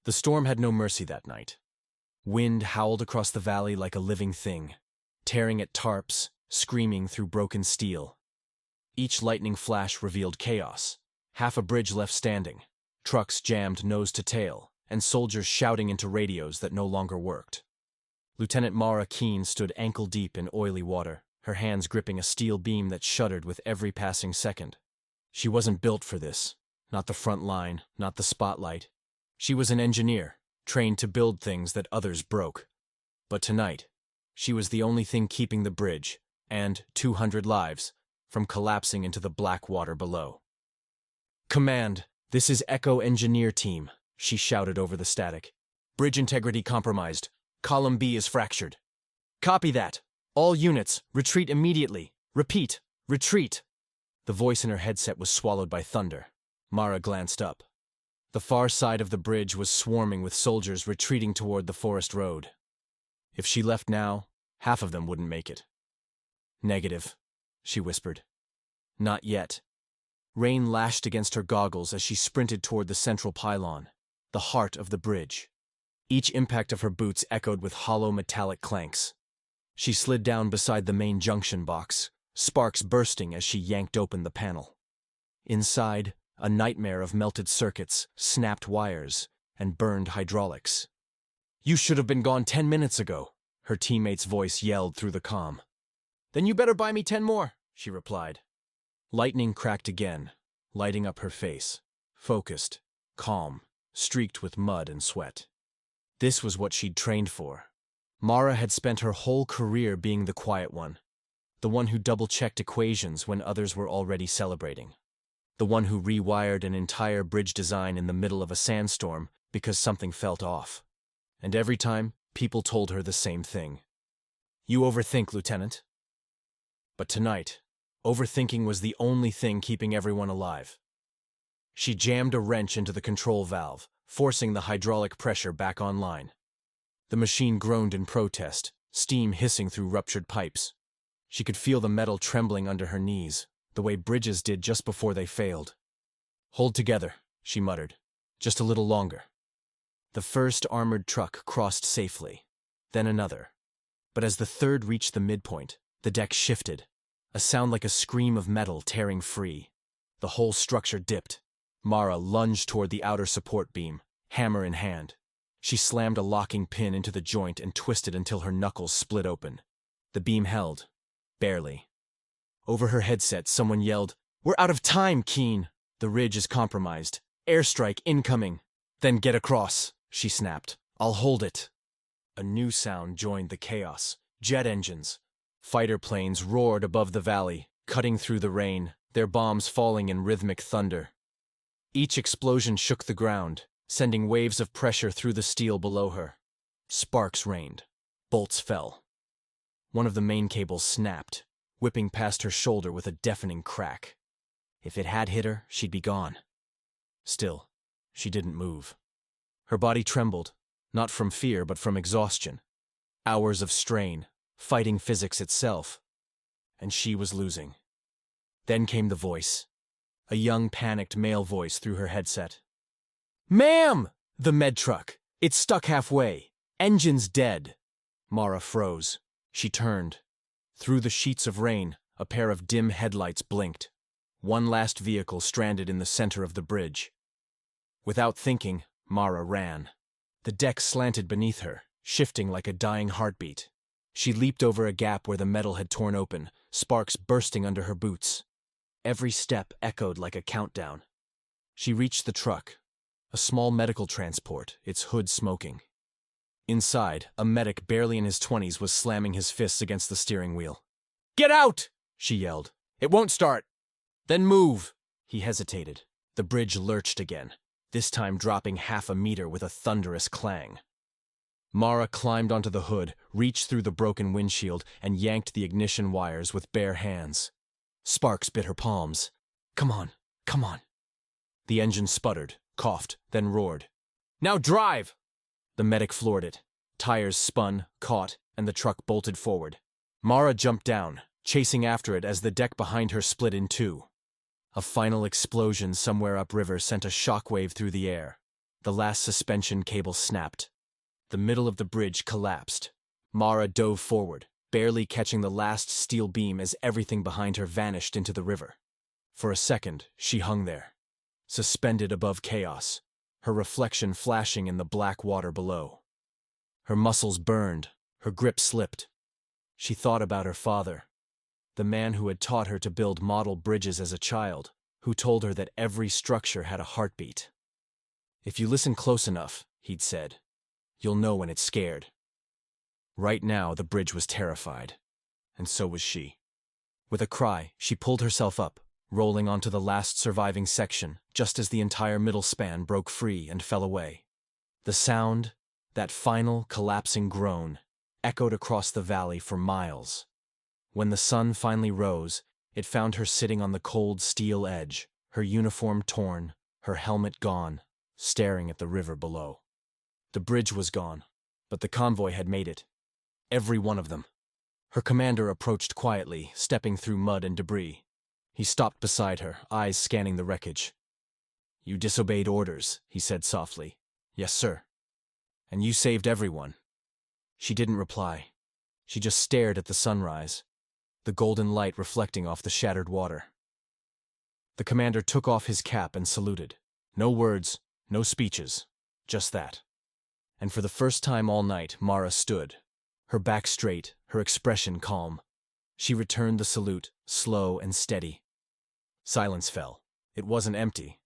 The storm had no mercy that night. Wind howled across the valley like a living thing, tearing at tarps, screaming through broken steel. Each lightning flash revealed chaos. Half a bridge left standing, trucks jammed nose to tail, and soldiers shouting into radios that no longer worked. Lieutenant Mara Keene stood ankle-deep in oily water, her hands gripping a steel beam that shuddered with every passing second. She wasn't built for this. Not the front line, not the spotlight. She was an engineer, trained to build things that others broke. But tonight, she was the only thing keeping the bridge, and 200 lives, from collapsing into the black water below. "Command, this is Echo Engineer Team," she shouted over the static. "Bridge integrity compromised. Column B is fractured." "Copy that. All units, retreat immediately. Repeat, retreat." The voice in her headset was swallowed by thunder. Mara glanced up. The far side of the bridge was swarming with soldiers retreating toward the forest road. If she left now, half of them wouldn't make it. "Negative," she whispered. "Not yet." Rain lashed against her goggles as she sprinted toward the central pylon, the heart of the bridge. Each impact of her boots echoed with hollow metallic clanks. She slid down beside the main junction box, sparks bursting as she yanked open the panel. Inside, a nightmare of melted circuits, snapped wires, and burned hydraulics. "You should have been gone 10 minutes ago," her teammate's voice yelled through the comm. "Then you better buy me 10 more, she replied. Lightning cracked again, lighting up her face, focused, calm, streaked with mud and sweat. This was what she'd trained for. Mara had spent her whole career being the quiet one, the one who double-checked equations when others were already celebrating, the one who rewired an entire bridge design in the middle of a sandstorm because something felt off. And every time, people told her the same thing. "You overthink, Lieutenant." But tonight, overthinking was the only thing keeping everyone alive. She jammed a wrench into the control valve, forcing the hydraulic pressure back online. The machine groaned in protest, steam hissing through ruptured pipes. She could feel the metal trembling under her knees, the way bridges did just before they failed. "Hold together," she muttered. "Just a little longer." The first armored truck crossed safely, then another. But as the third reached the midpoint, the deck shifted, a sound like a scream of metal tearing free. The whole structure dipped. Mara lunged toward the outer support beam, hammer in hand. She slammed a locking pin into the joint and twisted until her knuckles split open. The beam held. Barely. Over her headset, someone yelled, "We're out of time, Keene! The ridge is compromised. Airstrike incoming." "Then get across," she snapped. "I'll hold it." A new sound joined the chaos. Jet engines. Fighter planes roared above the valley, cutting through the rain, their bombs falling in rhythmic thunder. Each explosion shook the ground, sending waves of pressure through the steel below her. Sparks rained. Bolts fell. One of the main cables snapped, whipping past her shoulder with a deafening crack. If it had hit her, she'd be gone. Still, she didn't move. Her body trembled, not from fear but from exhaustion. Hours of strain, fighting physics itself. And she was losing. Then came the voice. A young, panicked male voice through her headset. "Ma'am!" "The med truck. It's stuck halfway. Engine's dead." Mara froze. She turned. Through the sheets of rain, a pair of dim headlights blinked. One last vehicle stranded in the center of the bridge. Without thinking, Mara ran. The deck slanted beneath her, shifting like a dying heartbeat. She leaped over a gap where the metal had torn open, sparks bursting under her boots. Every step echoed like a countdown. She reached the truck, a small medical transport, its hood smoking. Inside, a medic barely in his 20s was slamming his fists against the steering wheel. "Get out!" she yelled. "It won't start." "Then move." He hesitated. The bridge lurched again, this time dropping half a meter with a thunderous clang. Mara climbed onto the hood, reached through the broken windshield, and yanked the ignition wires with bare hands. Sparks bit her palms. "Come on, come on." The engine sputtered, coughed, then roared. "Now drive!" The medic floored it. Tires spun, caught, and the truck bolted forward. Mara jumped down, chasing after it as the deck behind her split in two. A final explosion somewhere upriver sent a shockwave through the air. The last suspension cable snapped. The middle of the bridge collapsed. Mara dove forward, barely catching the last steel beam as everything behind her vanished into the river. For a second, she hung there, suspended above chaos, her reflection flashing in the black water below. Her muscles burned, her grip slipped. She thought about her father, the man who had taught her to build model bridges as a child, who told her that every structure had a heartbeat. "If you listen close enough," he'd said, "you'll know when it's scared." Right now, the bridge was terrified, and so was she. With a cry, she pulled herself up, rolling onto the last surviving section just as the entire middle span broke free and fell away. The sound, that final collapsing groan, echoed across the valley for miles. When the sun finally rose, it found her sitting on the cold steel edge, her uniform torn, her helmet gone, staring at the river below. The bridge was gone, but the convoy had made it. Every one of them. Her commander approached quietly, stepping through mud and debris. He stopped beside her, eyes scanning the wreckage. "You disobeyed orders," he said softly. "Yes, sir." "And you saved everyone." She didn't reply. She just stared at the sunrise, the golden light reflecting off the shattered water. The commander took off his cap and saluted. No words, no speeches, just that. And for the first time all night, Mara stood, her back straight, her expression calm. She returned the salute, slow and steady. Silence fell. It wasn't empty.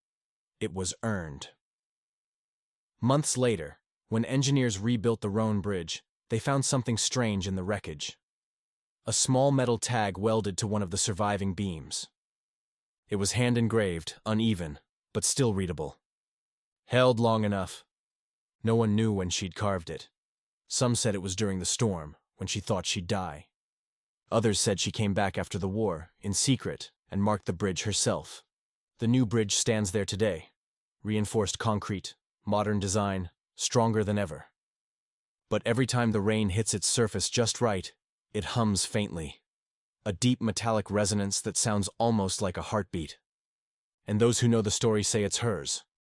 It was earned. Months later, when engineers rebuilt the Rhone Bridge, they found something strange in the wreckage. A small metal tag welded to one of the surviving beams. It was hand-engraved, uneven, but still readable. "Held long enough." No one knew when she'd carved it. Some said it was during the storm, when she thought she'd die. Others said she came back after the war, in secret, and marked the bridge herself. The new bridge stands there today. Reinforced concrete, modern design, stronger than ever. But every time the rain hits its surface just right, it hums faintly. A deep metallic resonance that sounds almost like a heartbeat. And those who know the story say it's hers.